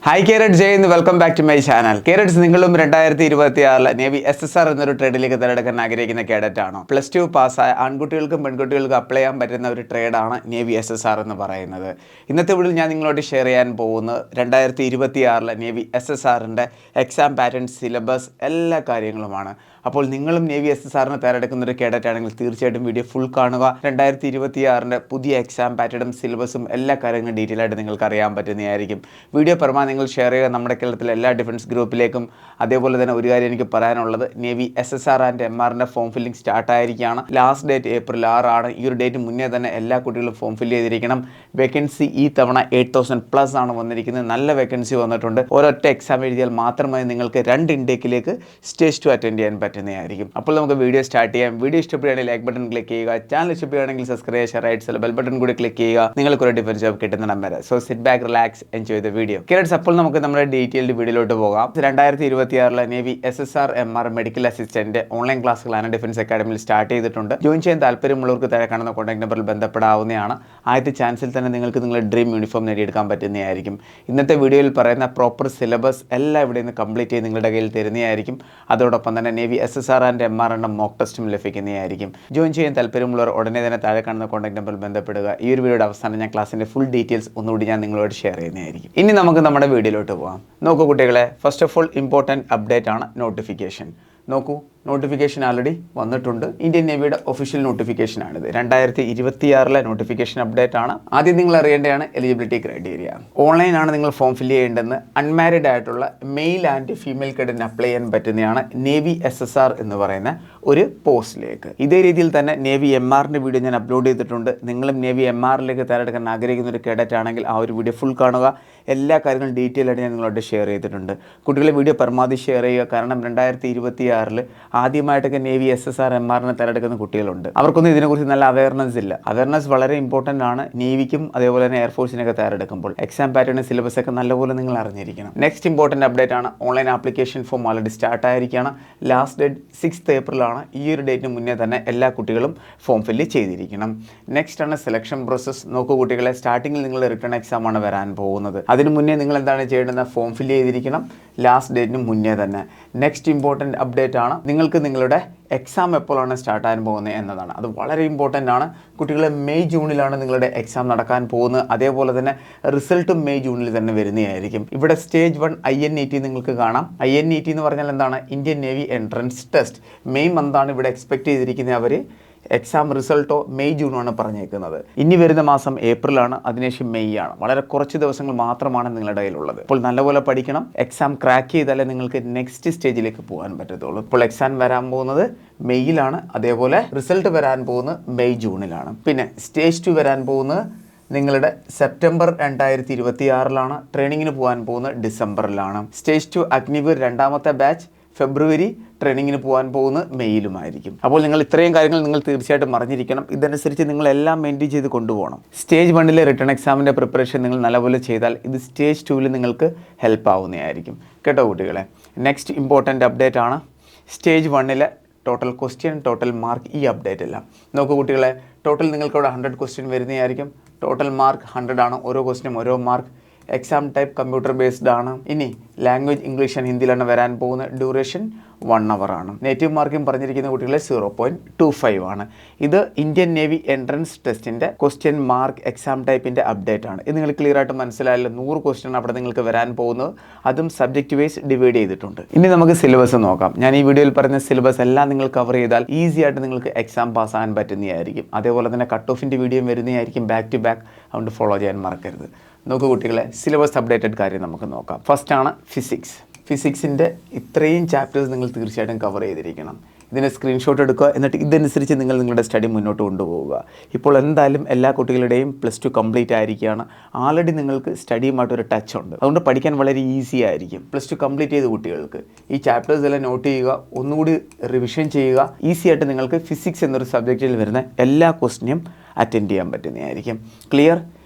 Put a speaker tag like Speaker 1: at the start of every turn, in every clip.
Speaker 1: Hi carats welcome back to my channel. Carats നിങ്ങളും 2026 navy SSR എന്നൊരു ട്രേഡിലേക്ക് തിരഞ്ഞെടുക്കാൻ ആഗ്രഹിക്കുന്ന കേഡറ്റ് ആണോ? +2 പാസ്സായ ആൺകുട്ടികൾക്കും പെൺകുട്ടികൾക്കും അപ്ലൈ ചെയ്യാൻ പറ്റുന്ന ഒരു ട്രേഡാണ് നേവി SSR എന്ന് പറയുന്നത്. ഇന്നത്തെ വീഡിയോയിൽ ഞാൻ നിങ്ങളോട് ഷെയർ ചെയ്യാൻ പോകുന്നത് 2026 നേവി SSRൻ്റെ എക്സാം പാറ്റേൺ, സിലബസ്, എല്ലാ കാര്യങ്ങളുമാണ്. അപ്പോൾ നിങ്ങളും നേവി SSRന് തയ്യാറെടുക്കുന്ന ഒരു കേഡറ്റ് ആണെങ്കിൽ തീർച്ചയായിട്ടും വീഡിയോ ഫുൾ കാണുക. 2026 പുതിയ എക്സാം പാറ്റേണും സിലബസും എല്ലാ കാര്യങ്ങളും ഡീറ്റെയിൽ ആയിട്ട് നിങ്ങൾക്ക് അറിയാൻ പറ്റുന്നതായിരിക്കും. വീഡിയോ പരമാവധി നിങ്ങൾ ഷെയർ ചെയ്യുക നമ്മുടെ കേരളത്തിലെ എല്ലാ ഡിഫൻസ് ഗ്രൂപ്പിലേക്കും. അതേപോലെ തന്നെ ഒരു കാര്യം എനിക്ക് പറയാനുള്ളത്, നേവി SSR ആൻഡ് MRൻ്റെ ഫോം ഫില്ലിംഗ് സ്റ്റാർട്ട് ആയിരിക്കുകയാണ്. ലാസ്റ്റ് ഡേറ്റ് ഏപ്രിൽ 6 ആണ്. ഈ ഒരു ഡേറ്റ് മുന്നേ തന്നെ എല്ലാ കുട്ടികളും ഫോം ഫില്ല് ചെയ്തിരിക്കണം. വേക്കൻസി ഈ തവണ 8000+ ആണ് വന്നിരിക്കുന്നത്. നല്ല വേക്കൻസി വന്നിട്ടുണ്ട്. ഒരൊറ്റ എക്സാം എഴുതിയാൽ മാത്രമേ നിങ്ങൾക്ക് 2 ഇൻടേക്കിലേക്ക് സ്റ്റേജ് 2 അറ്റൻഡ് ചെയ്യാൻ പറ്റുന്നതായിരിക്കും. അപ്പോൾ നമുക്ക് വീഡിയോ സ്റ്റാർട്ട് ചെയ്യാം. വീഡിയോ ഇഷ്ടപ്പെടുകയാണെങ്കിൽ ലൈക്ക് ബട്ടൺ ക്ലിക്ക് ചെയ്യുക. ചാനൽ ഇഷ്ടപ്പെടുകയാണെങ്കിൽ സബ്സ്ക്രൈബ് ചെയ്യുക. റൈറ്റ് സൈഡിൽ ബെൽ ബട്ടൺ കൂടി ക്ലിക്ക് ചെയ്യുക. നിങ്ങൾക്ക് ഒരു ഡിഫൻസ് ജോബ് കിട്ടുന്ന number. So sit back, relax, enjoy the video. അപ്പോൾ നമുക്ക് നമ്മുടെ ഡീറ്റെയിൽഡ് വീഡിയോയിലോട്ട് പോകാം. 2026 navy SSR MR medical assistant online ക്ലാസ്സുകളാണ് ഡിഫൻസ് അക്കാഡമിയിൽ സ്റ്റാർട്ട് ചെയ്തിട്ടുണ്ട്. ജോയിൻ ചെയ്യാൻ താല്പര്യമുള്ളവർക്ക് താഴെ കാണുന്ന കോൺടാക്ട് നമ്പറിൽ ബന്ധപ്പെടാവുന്നതാണ്. ആദ്യത്തെ ചാൻസിൽ തന്നെ നിങ്ങൾക്ക് നിങ്ങളുടെ ഡ്രീം യൂണിഫോം നേടിയെടുക്കാൻ പറ്റുന്നതായിരിക്കും. ഇന്നത്തെ വീഡിയോയിൽ പറയുന്ന പ്രോപ്പർ സിലബസ് എല്ലാം ഇവിടെ നിന്ന് കംപ്ലീറ്റ് ചെയ്ത് നിങ്ങളുടെ കയ്യിൽ തരുന്നതായിരിക്കും. അതോടൊപ്പം തന്നെ നേവി SSR ആൻഡ് MR എന്ന മോക്ക് ടെസ്റ്റും ലഭിക്കുന്നതായിരിക്കും. ജോയിൻ ചെയ്യാൻ താല്പര്യമുള്ളവർ ഉടനെ തന്നെ താഴെ കാണുന്ന കോൺടാക്ട് നമ്പറിൽ ബന്ധപ്പെടുക. ഈ ഒരു വീഡിയോയുടെ അവസാനം ഞാൻ ക്ലാസ്സിൻ്റെ ഫുൾ ഡീറ്റെയിൽസ് ഒന്നുകൂടി ഞാൻ നിങ്ങളോട് ഷെയർ ചെയ്യുന്നതായിരിക്കും. ഇനി നമുക്ക് നമ്മുടെ വീഡിയോയിലോട്ട് പോകാം. നോക്കൂ കുട്ടികളെ, first of all important update ആണ് നോട്ടിഫിക്കേഷൻ. നോക്കൂ, നോട്ടിഫിക്കേഷൻ ആൾറെഡി വന്നിട്ടുണ്ട്. ഇന്ത്യൻ നേവിയുടെ ഒഫീഷ്യൽ നോട്ടിഫിക്കേഷനാണിത്. 2026 നോട്ടിഫിക്കേഷൻ അപ്ഡേറ്റ് ആണ്. ആദ്യം നിങ്ങൾ അറിയേണ്ടതാണ് എലിജിബിലിറ്റി ക്രൈറ്റീരിയ. ഓൺലൈനാണ് നിങ്ങൾ ഫോം ഫില്ല് ചെയ്യേണ്ടതെന്ന്. അൺമാരിഡ് ആയിട്ടുള്ള മെയിൽ ആൻഡ് ഫീമെയിൽ കേഡറ്റിന് അപ്ലൈ ചെയ്യാൻ പറ്റുന്നതാണ് നേവി SSR എന്ന് പറയുന്ന ഒരു പോസ്റ്റിലേക്ക്. ഇതേ രീതിയിൽ തന്നെ നേവി MRൻ്റെ വീഡിയോ ഞാൻ അപ്ലോഡ് ചെയ്തിട്ടുണ്ട്. നിങ്ങളും നേവി MRലേക്ക് തിരഞ്ഞെടുക്കാൻ ആഗ്രഹിക്കുന്ന ഒരു കേഡറ്റ് ആണെങ്കിൽ ആ ഒരു വീഡിയോ ഫുൾ കാണുക. എല്ലാ കാര്യങ്ങളും ഡീറ്റെയിൽ ആയിട്ട് ഞാൻ നിങ്ങളോട് ഷെയർ ചെയ്തിട്ടുണ്ട്. കുട്ടികളെ വീഡിയോ പരമാവധി ഷെയർ ചെയ്യുക. കാരണം 2026 ആദ്യമായിട്ടൊക്കെ നേവി SSR MRനെ തിരഞ്ഞെടുക്കുന്ന കുട്ടികളുണ്ട്. അവർക്കൊന്നും ഇതിനെക്കുറിച്ച് നല്ല അവയർനെസ് ഇല്ല. അവയർനെസ് വളരെ ഇമ്പോർട്ടൻ്റ് ആണ് നേവിക്കും അതേപോലെ തന്നെ എയർഫോഴ്സിനൊക്കെ തയ്യാറെടുക്കുമ്പോൾ. എക്സാം പാറ്റേൺ, സിലബസ് ഒക്കെ നല്ലപോലെ നിങ്ങൾ അറിഞ്ഞിരിക്കണം. നെക്സ്റ്റ് ഇമ്പോർട്ടൻ്റ് അപ്ഡേറ്റ് ആണ് online application form already start ആയിരിക്കുകയാണ്. ലാസ്റ്റ് ഡേറ്റ് 6 ഏപ്രിലാണ്. ഈ ഒരു ഡേറ്റിന് മുന്നേ തന്നെ എല്ലാ കുട്ടികളും ഫോം ഫില്ല് ചെയ്തിരിക്കണം. നെക്സ്റ്റ് ആണ് സെലക്ഷൻ പ്രോസസ്സ്. നോക്കൂ കുട്ടികളെ, സ്റ്റാർട്ടിങ്ങിൽ നിങ്ങൾ റിട്ടേൺ എക്സാം ആണ് വരാൻ പോകുന്നത്. അതിന് മുന്നേ നിങ്ങൾ എന്താണ് ചെയ്യേണ്ടത്? ഫോം ഫില്ല് ചെയ്തിരിക്കണം ലാസ്റ്റ് ഡേറ്റിന് മുന്നേ തന്നെ. നെക്സ്റ്റ് ഇമ്പോർട്ടൻ്റ് അപ്ഡേറ്റ് ആണ് നിങ്ങൾക്ക് നിങ്ങളുടെ എക്സാം എപ്പോഴാണ് സ്റ്റാർട്ട് ആകാൻ പോകുന്നത് എന്നതാണ്. അത് വളരെ ഇമ്പോർട്ടൻ്റ് ആണ്. കുട്ടികളെ മെയ് ജൂണിലാണ് നിങ്ങളുടെ എക്സാം നടക്കാൻ പോകുന്നത്. അതേപോലെ തന്നെ റിസൾട്ടും മെയ് ജൂണിൽ തന്നെ വരുന്നതായിരിക്കും. ഇവിടെ സ്റ്റേജ് 1 INET നിങ്ങൾക്ക് കാണാം. INET എന്ന് പറഞ്ഞാൽ എന്താണ്? Indian navy entrance test. May മന്താണ് ഇവിടെ എക്സ്പെക്ട് ചെയ്തിരിക്കുന്നത്. അവർ എക്സാം റിസൾട്ടോ മെയ് ജൂണാണ് പറഞ്ഞേക്കുന്നത്. ഇനി വരുന്ന മാസം ഏപ്രിലാണ്, അതിനുശേഷം മെയ് ആണ്. വളരെ കുറച്ച് ദിവസങ്ങൾ മാത്രമാണ് നിങ്ങളുടെ കയ്യിലുള്ളത്. അപ്പോൾ നല്ലപോലെ പഠിക്കണം. എക്സാം ക്രാക്ക് ചെയ്താലേ നിങ്ങൾക്ക് നെക്സ്റ്റ് സ്റ്റേജിലേക്ക് പോകാൻ പറ്റത്തുള്ളൂ. ഇപ്പോൾ എക്സാം വരാൻ പോകുന്നത് മെയ്യിലാണ്. അതേപോലെ റിസൾട്ട് വരാൻ പോകുന്നത് മെയ് ജൂണിലാണ്. പിന്നെ സ്റ്റേജ് 2 വരാൻ പോകുന്നത് നിങ്ങളുടെ സെപ്റ്റംബർ 2026 ട്രെയിനിങ്ങിന് പോകാൻ പോകുന്നത് ഡിസംബറിലാണ്. സ്റ്റേജ് 2 അഗ്നിവീർ 2ാമത്തെ ബാച്ച് ഫെബ്രുവരി, ട്രെയിനിങ്ങിന് പോകാൻ പോകുന്നത് മെയ്യിലുമായിരിക്കും. അപ്പോൾ നിങ്ങൾ ഇത്രയും കാര്യങ്ങൾ നിങ്ങൾ തീർച്ചയായിട്ടും അറിഞ്ഞിരിക്കണം. ഇതനുസരിച്ച് നിങ്ങളെല്ലാം മെയിൻറ്റെയിൻ ചെയ്ത് കൊണ്ടുപോകണം. സ്റ്റേജ് 1 റിട്ടേൺ എക്സാമിൻ്റെ പ്രിപ്പറേഷൻ നിങ്ങൾ നല്ലപോലെ ചെയ്താൽ ഇത് സ്റ്റേജ് 2 നിങ്ങൾക്ക് ഹെൽപ്പ് ആവുന്നതായിരിക്കും. കേട്ടോ കുട്ടികളെ. നെക്സ്റ്റ് ഇമ്പോർട്ടൻ്റ് അപ്ഡേറ്റ് ആണ് stage 1 total question, total mark. ഈ അപ്ഡേറ്റ് എല്ലാം നോക്കൂ കുട്ടികളെ. ടോട്ടൽ നിങ്ങൾക്കവിടെ 100 ക്വസ്റ്റ്യൻ വരുന്നതായിരിക്കും. ടോട്ടൽ മാർക്ക് 100 ആണ്. ഓരോ ക്വസ്റ്റ്യനും ഓരോ mark. Exam type computer based ആണ്. ഇനി ലാംഗ്വേജ് ഇംഗ്ലീഷ് ആൻഡ് ഹിന്ദിയിലാണ് വരാൻ പോകുന്നത്. ഡ്യൂറേഷൻ 1 hour ആണ്. നേറ്റീവ് മാർക്കും പറഞ്ഞിരിക്കുന്ന കുട്ടികളെ 0.25 ആണ്. ഇത് ഇന്ത്യൻ നേവി എൻട്രൻസ് ടെസ്റ്റിൻ്റെ ക്വസ്റ്റ്യൻ മാർക്ക് എക്സാം ടൈപ്പിൻ്റെ അപ്ഡേറ്റ് ആണ്. ഇത് നിങ്ങൾ ക്ലിയർ ആയിട്ട് മനസ്സിലായല്ലോ. 100 ക്വസ്റ്റ്യൻ അവിടെ നിങ്ങൾക്ക് വരാൻ പോകുന്നത്. അതും സബ്ജക്റ്റ് വൈസ് ഡിവൈഡ് ചെയ്തിട്ടുണ്ട്. ഇനി നമുക്ക് സിലബസ് നോക്കാം. ഞാൻ ഈ വീഡിയോയിൽ പറയുന്ന സിലബസ് എല്ലാം നിങ്ങൾ കവർ ചെയ്താൽ ഈസി ആയിട്ട് നിങ്ങൾക്ക് എക്സാം പാസ്സാകാൻ പറ്റുന്നതായിരിക്കും. അതേപോലെ തന്നെ കട്ട് ഓഫിൻ്റെ വീഡിയോ വരുന്നതായിരിക്കും ബാക്ക് ടു ബാക്ക്. അതുകൊണ്ട് ഫോളോ ചെയ്യാൻ മറക്കരുത്. നോക്കൂ കുട്ടികളെ, സിലബസ് അപ്ഡേറ്റഡ് കാര്യം നമുക്ക് നോക്കാം. ഫസ്റ്റ് ആണ് ഫിസിക്സ്. ഫിസിക്സിൻ്റെ ഇത്രയും ചാപ്റ്റേഴ്സ് നിങ്ങൾ തീർച്ചയായിട്ടും കവർ ചെയ്തിരിക്കണം. ഇതിന് സ്ക്രീൻഷോട്ട് എടുക്കുക. എന്നിട്ട് ഇതനുസരിച്ച് നിങ്ങൾ നിങ്ങളുടെ സ്റ്റഡി മുന്നോട്ട് കൊണ്ടുപോവുക. ഇപ്പോൾ എന്തായാലും എല്ലാ കുട്ടികളുടെയും +2 കംപ്ലീറ്റ് ആയിരിക്കുകയാണ്. ആൾറെഡി നിങ്ങൾക്ക് സ്റ്റഡിയുമായിട്ടൊരു ടച്ച് ഉണ്ട്. അതുകൊണ്ട് പഠിക്കാൻ വളരെ ഈസി ആയിരിക്കും. +2 കംപ്ലീറ്റ് ചെയ്ത കുട്ടികൾക്ക് ഈ ചാപ്റ്റേഴ്സ് എല്ലാം നോട്ട് ചെയ്യുക, ഒന്നുകൂടി റിവിഷൻ ചെയ്യുക. ഈസി ആയിട്ട് നിങ്ങൾക്ക് ഫിസിക്സ് എന്നൊരു സബ്ജക്റ്റിൽ വരുന്ന എല്ലാ ക്വസ്റ്റ്യനും അറ്റൻഡ് ചെയ്യാൻ പറ്റുന്നതായിരിക്കും. ക്ലിയർ?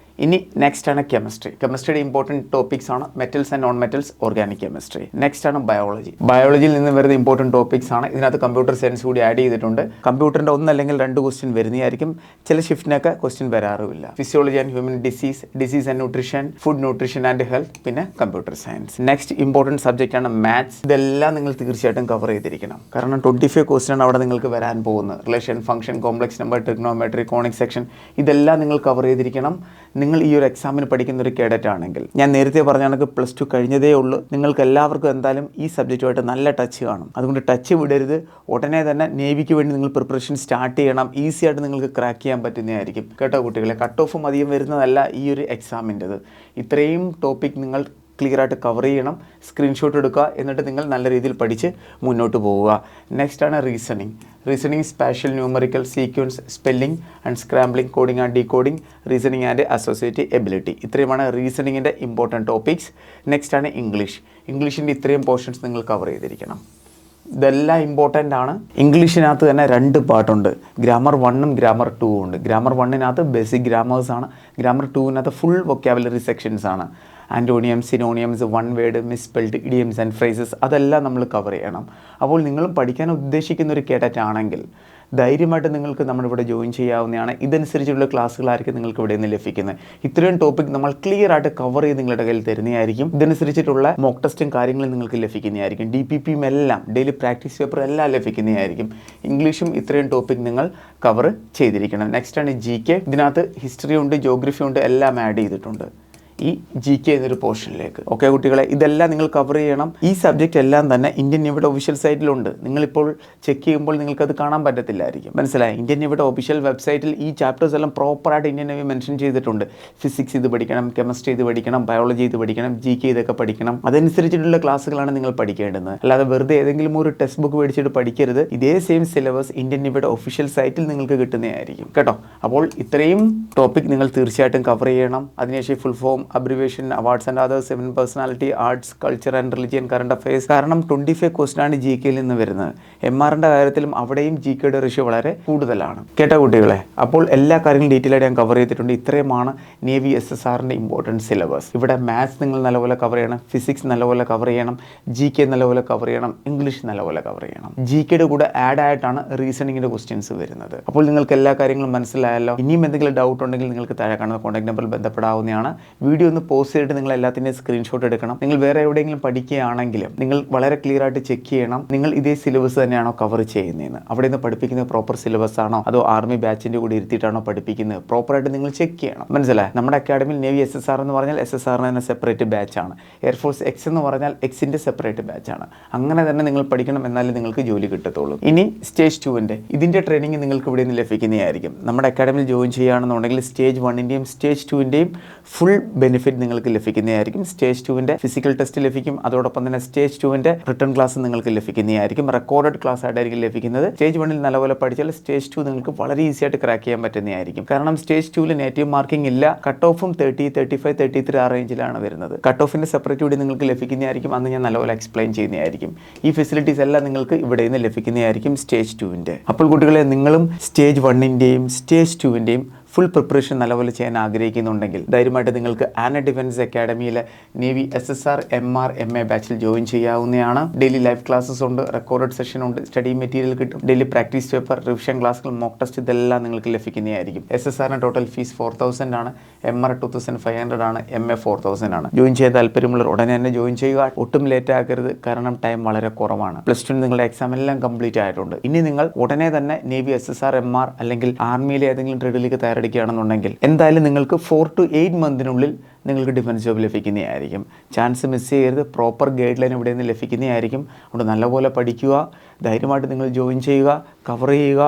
Speaker 1: ഇനി നെക്സ്റ്റ് ആണ് കെമിസ്ട്രി. കെമിസ്ട്രിയുടെ ഇമ്പോർട്ടൻറ്റ് ടോപ്പിക്സ് ആണ് metals and non metals, organic chemistry. Next ആണ് ബയോളജി. ബയോളജിയിൽ നിന്ന് വരുന്ന ഇമ്പോർട്ടൻറ്റ് ടോപ്പിക്സ് ആണ്. ഇതിനകത്ത് കമ്പ്യൂട്ടർ സയൻസ് കൂടി ആഡ് ചെയ്തിട്ടുണ്ട്. കമ്പ്യൂട്ടറിൻ്റെ ഒന്നല്ലെങ്കിൽ 2 ക്വസ്റ്റ്യൻ വരുന്നതായിരിക്കും, ചില ഷിഫ്റ്റിനൊക്കെ ക്വസ്റ്റ്യൻ വരാറുമില്ല. Physiology and human disease and nutrition, food nutrition and health, പിന്നെ computer science. Next important subject ആണ് മാത്സ്. ഇതെല്ലാം നിങ്ങൾ തീർച്ചയായിട്ടും കവർ ചെയ്തിരിക്കണം. കാരണം 25 ക്വസ്റ്റ്യൻ ആണ് അവിടെ നിങ്ങൾക്ക് വരാൻ പോകുന്നത്. Relation, function, complex number, trigonometry, conic section, ഇതെല്ലാം നിങ്ങൾ കവർ ചെയ്തിരിക്കണം. നിങ്ങൾ ഈ ഒരു എക്സാമിന് പഠിക്കുന്ന ഒരു കേഡറ്റ് ആണെങ്കിൽ, ഞാൻ നേരത്തെ പറഞ്ഞ കണക്ക് +2 കഴിഞ്ഞതേ ഉള്ളൂ, നിങ്ങൾക്ക് എല്ലാവർക്കും എന്തായാലും ഈ സബ്ജക്റ്റുമായിട്ട് നല്ല ടച്ച് കാണും. അതുകൊണ്ട് ടച്ച് വിടരുത്. ഉടനെ തന്നെ നേവിക്ക് വേണ്ടി നിങ്ങൾ പ്രിപ്പറേഷൻ സ്റ്റാർട്ട് ചെയ്യണം. ഈസി ആയിട്ട് നിങ്ങൾക്ക് ക്രാക്ക് ചെയ്യാൻ പറ്റുന്നതായിരിക്കും കേട്ടോ കുട്ടികളെ. കട്ട് ഓഫും അധികം വരുന്നതല്ല ഈ ഒരു എക്സാമിൻ്റെത്. ഇത്രയും ടോപ്പിക് നിങ്ങൾ ക്ലിയറായിട്ട് കവർ ചെയ്യണം. സ്ക്രീൻഷോട്ട് എടുക്കുക, എന്നിട്ട് നിങ്ങൾ നല്ല രീതിയിൽ പഠിച്ച് മുന്നോട്ട് പോവുക. നെക്സ്റ്റ് ആണ് reasoning, spatial, numerical, sequence, spelling and scrambling, coding and decoding, reasoning and associative ability. ഇത്രയുമാണ് റീസണിങ്ങിൻ്റെ ഇമ്പോർട്ടൻറ്റ് ടോപ്പിക്സ്. നെക്സ്റ്റ് ആണ് ഇംഗ്ലീഷിൻ്റെ ഇത്രയും പോർഷൻസ് നിങ്ങൾ കവർ ചെയ്തിരിക്കണം. ഇതെല്ലാം ഇമ്പോർട്ടൻ്റ് ആണ്. ഇംഗ്ലീഷിനകത്ത് തന്നെ 2 പാർട്ടുണ്ട്. ഗ്രാമർ 1ഉം ഗ്രാമർ 2ഉം ഉണ്ട്. ഗ്രാമർ 1-നകത്ത് ബേസിക് ഗ്രാമേഴ്സാണ്. ഗ്രാമർ 2-നകത്ത് ഫുൾ വൊക്കാബുലറി സെക്ഷൻസ് ആണ്. Antonyms, synonyms, one word, misspelled, idioms and phrases, അതെല്ലാം നമ്മൾ കവർ ചെയ്യണം. അപ്പോൾ നിങ്ങളും പഠിക്കാൻ ഉദ്ദേശിക്കുന്ന ഒരു കേഡറ്റ് ആണെങ്കിൽ ധൈര്യമായിട്ട് നിങ്ങൾക്ക് നമ്മുടെ ഇവിടെ ജോയിൻ ചെയ്യാവുന്നതാണ്. ഇതനുസരിച്ചുള്ള ക്ലാസ്സുകളായിരിക്കും നിങ്ങൾക്ക് ഇവിടെ നിന്ന് ലഭിക്കുന്നത്. ഇത്രയും ടോപ്പിക് നമ്മൾ ക്ലിയർ ആയിട്ട് കവർ ചെയ്ത് നിങ്ങളുടെ കയ്യിൽ തരുന്നതായിരിക്കും. ഇതനുസരിച്ചിട്ടുള്ള മോക്ക് ടെസ്റ്റും കാര്യങ്ങളും നിങ്ങൾക്ക് ലഭിക്കുന്നതായിരിക്കും. DPPയും എല്ലാം, ഡെയിലി പ്രാക്ടീസ് പേപ്പർ എല്ലാം ലഭിക്കുന്നതായിരിക്കും. ഇംഗ്ലീഷും ഇത്രയും ടോപ്പിക് നിങ്ങൾ കവർ ചെയ്തിരിക്കണം. നെക്സ്റ്റ് ആണ് GK. ഇതിനകത്ത് ഹിസ്റ്ററി ഉണ്ട്, ജോഗ്രഫി ഉണ്ട്, എല്ലാം ആഡ് ചെയ്തിട്ടുണ്ട് ഈ GK എന്നൊരു പോർഷനിലേക്ക്. ഓക്കെ കുട്ടികളെ, ഇതെല്ലാം നിങ്ങൾ കവർ ചെയ്യണം. ഈ സബ്ജക്റ്റ് എല്ലാം തന്നെ ഇന്ത്യൻ നേവിയുടെ ഒഫീഷ്യൽ സൈറ്റിലുണ്ട്. നിങ്ങളിപ്പോൾ ചെക്ക് ചെയ്യുമ്പോൾ നിങ്ങൾക്കത് കാണാൻ പറ്റത്തില്ലായിരിക്കും. മനസ്സിലായി? ഇന്ത്യൻ നേവിയുടെ ഒഫീഷ്യൽ വെബ്സൈറ്റിൽ ഈ ചാപ്റ്റേഴ്സ് എല്ലാം പ്രോപ്പറായിട്ട് ഇന്ത്യൻ നേവി മെൻഷൻ ചെയ്തിട്ടുണ്ട്. ഫിസിക്സ് ഇത് പഠിക്കണം, കെമിസ്ട്രി ഇത് പഠിക്കണം, ബയോളജി ഇത് പഠിക്കണം, GK ഇതൊക്കെ പഠിക്കണം. അതനുസരിച്ചിട്ടുള്ള ക്ലാസ്സുകളാണ് നിങ്ങൾ പഠിക്കേണ്ടത്. അല്ലാതെ വെറുതെ ഏതെങ്കിലും ഒരു ടെക്സ്റ്റ് ബുക്ക് മേടിച്ചിട്ട് പഠിക്കരുത്. ഇതേ സെയിം സിലബസ് ഇന്ത്യൻ നേവിയുടെ ഒഫീഷ്യൽ സൈറ്റിൽ നിങ്ങൾക്ക് കിട്ടുന്നതായിരിക്കും കേട്ടോ. അപ്പോൾ ഇത്രയും ടോപ്പിക് നിങ്ങൾ തീർച്ചയായിട്ടും കവർ ചെയ്യണം. അതിനുശേഷം full form, abbreviation, awards and others, 7 personality, arts, culture and religion, current affairs. കാരണം 25 ക്വസ്റ്റ്യനാണ് GKയിൽ നിന്ന് വരുന്നത്. MRന്റെ കാര്യത്തിലും അവിടെയും GKയുടെ റേഷ്യോ വളരെ കൂടുതലാണ് കേട്ടോ കുട്ടികളെ. അപ്പോൾ എല്ലാ കാര്യങ്ങളും ഡീറ്റെയിൽ ആയിട്ട് ഞാൻ കവർ ചെയ്തിട്ടുണ്ട്. ഇത്രയുമാണ് നേവി SSRന്റെ ഇമ്പോർട്ടൻറ്റ് സിലബസ്. ഇവിടെ മാത്സ് നിങ്ങൾ നല്ലപോലെ കവർ ചെയ്യണം, ഫിസിക്സ് നല്ലപോലെ കവർ ചെയ്യണം, GK നല്ലപോലെ കവർ ചെയ്യണം, ഇംഗ്ലീഷ് നല്ലപോലെ കവർ ചെയ്യണം. GKയുടെ കൂടെ ആഡ് ആയിട്ടാണ് റീസണിങ്ങിൻ്റെ ക്വസ്റ്റ്യൻസ് വരുന്നത്. അപ്പോൾ നിങ്ങൾക്ക് എല്ലാ കാര്യങ്ങളും മനസ്സിലായല്ലോ. ഇനിയും എന്തെങ്കിലും ഡൗട്ട് ഉണ്ടെങ്കിൽ നിങ്ങൾക്ക് താഴെ കാണുന്ന കോൺടാക്ട് നമ്പറിൽ ബന്ധപ്പെടാവുന്നതാണ്. വീഡിയോ ഒന്ന് പോസ് ചെയ്തിട്ട് നിങ്ങൾ എല്ലാത്തിൻ്റെയും സ്ക്രീൻഷോട്ട് എടുക്കണം. നിങ്ങൾ വേറെ എവിടെയെങ്കിലും പഠിക്കുകയാണെങ്കിലും നിങ്ങൾ വളരെ ക്ലിയർ ആയിട്ട് ചെക്ക് ചെയ്യണം, നിങ്ങൾ ഇതേ സിലബസ് തന്നെയാണോ കവർ ചെയ്യുന്നതെന്ന്. അവിടെ നിന്ന് പഠിപ്പിക്കുന്നത് പ്രോപ്പർ സിലബസ് ആണോ, അതോ ആർമി ബാച്ചിൻ്റെ കൂടി ഇരുത്തിയിട്ടാണോ പഠിപ്പിക്കുന്നത്, പ്രോപ്പറായിട്ട് നിങ്ങൾ ചെക്ക് ചെയ്യണം. മനസ്സിലായി? നമ്മുടെ അക്കാഡമിയിൽ നേവി SSR എന്ന് പറഞ്ഞാൽ SSRന് തന്നെ സെപ്പറേറ്റ് ബാച്ചാണ്. എയർഫോഴ്സ് X എന്ന് പറഞ്ഞാൽ Xൻ്റെ സെപ്പറേറ്റ് ബാച്ചാണ്. അങ്ങനെ തന്നെ നിങ്ങൾ പഠിക്കണം, എന്നാലേ നിങ്ങൾക്ക് ജോലി കിട്ടത്തുള്ളൂ. ഇനി സ്റ്റേജ് 2ൻ്റെ ഇതിൻ്റെ ട്രെയിനിങ് നിങ്ങൾക്ക് ഇവിടെ നിന്ന് ലഭിക്കുന്നതായിരിക്കും. നമ്മുടെ അക്കാഡമിയിൽ ജോയിൻ ചെയ്യുകയാണെന്നുണ്ടെങ്കിൽ സ്റ്റേജ് 1ൻ്റെയും സ്റ്റേജ് 2ൻ്റെയും ഫുൾ ബെനിഫിറ്റ് നിങ്ങൾക്ക് ലഭിക്കുന്നതായിരിക്കും. സ്റ്റേജ് 2ൻ്റെ ഫിസിക്കൽ ടെസ്റ്റ് ലഭിക്കും. അതോടൊപ്പം തന്നെ സ്റ്റേജ് 2ൻ്റെ റിട്ടേൺ ക്ലാസ് നിങ്ങൾക്ക് ലഭിക്കുന്നതായിരിക്കും. റെക്കോർഡഡ് ക്ലാസ് ആയിട്ടായിരിക്കും ലഭിക്കുന്നത്. സ്റ്റേജ് 1ൽ നല്ലപോലെ പഠിച്ചാൽ സ്റ്റേജ് 2 നിങ്ങൾക്ക് വളരെ ഈസി ആയിട്ട് ക്രാക്ക് ചെയ്യാൻ പറ്റുന്നതായിരിക്കും. കാരണം സ്റ്റേജ് 2ൽ നെഗറ്റീവ് മാർക്കിംഗ് ഇല്ല. കട്ട് ഓഫും 30, 35, 33 ആ റേഞ്ചിലാണ് വരുന്നത്. കട്ട് ഓഫിൻ്റെ സെപ്പറേറ്റ് കൂടി നിങ്ങൾക്ക് ലഭിക്കുന്നതായിരിക്കും. അന്ന് ഞാൻ നല്ലപോലെ എക്സ്പ്ലെയിൻ ചെയ്യുന്നതായിരിക്കും. ഈ ഫെസിലിറ്റീസ് എല്ലാം നിങ്ങൾക്ക് ഇവിടെ നിന്ന് ലഭിക്കുന്നതായിരിക്കും സ്റ്റേജ് 2ൻ്റെ. അപ്പോൾ കുട്ടികളെ, നിങ്ങളും സ്റ്റേജ് 1ൻ്റെയും സ്റ്റേജ് 2ൻ്റെയും ഫുൾ പ്രിപ്പറേഷൻ നല്ലപോലെ ചെയ്യാൻ ആഗ്രഹിക്കുന്നുണ്ടെങ്കിൽ ധൈര്യമായിട്ട് നിങ്ങൾക്ക് ആന ഡിഫൻസ് അക്കാഡമിയിലെ നേവി SSR, MR, MA ബാച്ചിൽ ജോയിൻ ചെയ്യാവുന്നതാണ്. ഡെയിലി ലൈവ് ക്ലാസ്സസ് ഉണ്ട്, റെക്കോർഡഡ് സെഷൻ ഉണ്ട്, സ്റ്റഡി മെറ്റീരിയൽ കിട്ടും, ഡെയിലി പ്രാക്ടീസ് പേപ്പർ, റിവിഷൻ ക്ലാസ്സുകൾ, മോക്ക് ടെസ്റ്റ്, ഇതെല്ലാം നിങ്ങൾക്ക് ലഭിക്കുന്നതായിരിക്കും. SSRന് ടോട്ടൽ ഫീസ് 4000 ആണ്, MR 2500 ആണ്, MA 4000 ആണ്. ജോയിൻ ചെയ്യാൻ താല്പര്യമുള്ളവർ ഉടനെ തന്നെ ജോയിൻ ചെയ്യുക. ഒട്ടും ലേറ്റ് ആക്കരുത്, കാരണം ടൈം വളരെ കുറവാണ്. +2 നിങ്ങളുടെ എക്സാം എല്ലാം കംപ്ലീറ്റ് ആയിട്ടുണ്ട്. ഇനി നിങ്ങൾ ഉടനെ തന്നെ നേവി SSR, MR അല്ലെങ്കിൽ ആർമിയിലെ ഏതെങ്കിലും ട്രേഡിലേക്ക് തയ്യാറെടുക്കുകയാണെന്നുണ്ടെങ്കിൽ എന്തായാലും നിങ്ങൾക്ക് 4 to 8 മന്തിനുള്ളിൽ നിങ്ങൾക്ക് ഡിഫൻസ് ജോബ് ലഭിക്കുന്നതായിരിക്കും. ചാൻസ് മിസ് ചെയ്യരുത്. പ്രോപ്പർ ഗൈഡ് ലൈൻ ഇവിടെ നിന്ന് ലഭിക്കുന്നതായിരിക്കും. അതുകൊണ്ട് നല്ലപോലെ പഠിക്കുക, ധൈര്യമായിട്ട് നിങ്ങൾ ജോയിൻ ചെയ്യുക, കവർ ചെയ്യുക,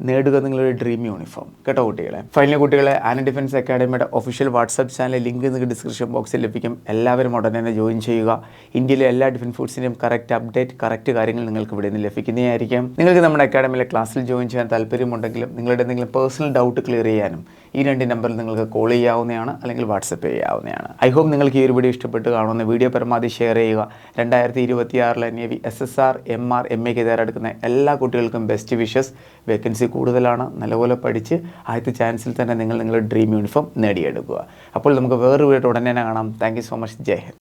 Speaker 1: നേടുക നിങ്ങളുടെ ഡ്രീം യൂണിഫോം കേട്ടോ കുട്ടികളെ. ഫൈനലി കുട്ടികളെ, ആന ഡിഫൻസ് അക്കാഡമിയുടെ ഒഫീഷ്യൽ വാട്സാപ്പ് ചാനൽ ലിങ്ക് നിങ്ങൾക്ക് ഡിസ്ക്രിപ്ഷൻ ബോക്സിൽ ലഭിക്കും. എല്ലാവരും ഉടനെ തന്നെ ജോയിൻ ചെയ്യുക. ഇന്ത്യയിലെ എല്ലാ ഡിഫൻസ് ഫോഴ്സിൻ്റെയും കറക്റ്റ് അപ്ഡേറ്റ്, കറക്റ്റ് കാര്യങ്ങൾ നിങ്ങൾക്ക് ഇവിടെ നിന്ന് ലഭിക്കുന്നതായിരിക്കും. നിങ്ങൾക്ക് നമ്മുടെ അക്കാഡമിയിലെ ക്ലാസ്സിൽ ജോയിൻ ചെയ്യാൻ താല്പര്യമുണ്ടെങ്കിലും നിങ്ങളുടെ എന്തെങ്കിലും പേഴ്സണൽ ഡൗട്ട് ക്ലിയർ ചെയ്യാനും ഈ 2 നമ്പറിൽ നിങ്ങൾക്ക് കോൾ ചെയ്യാവുന്നതാണ്, അല്ലെങ്കിൽ വാട്സപ്പ് ചെയ്യാവുന്നതാണ്. ഐ ഹോപ്പ് നിങ്ങൾക്ക് ഈ ഒരു വീഡിയോ ഇഷ്ടപ്പെട്ട് കാണുന്ന വീഡിയോ പരമാവധി ഷെയർ ചെയ്യുക. 2026 നേവി SSR, MR, MAക്ക് തയ്യാറെടുക്കുന്ന എല്ലാ കുട്ടികൾക്കും ബെസ്റ്റ് വിഷസ്. വേക്കൻസി കൂടുതലാണ്. നല്ലപോലെ പഠിച്ച് ആദ്യത്തെ ചാൻസിൽ തന്നെ നിങ്ങൾ നിങ്ങളുടെ ഡ്രീം യൂണിഫോം നേടിയെടുക്കുക. അപ്പോൾ നമുക്ക് വേറൊരു വീഡിയോ ഉടനെ തന്നെ കാണാം. Thank you so much. Jai Hind.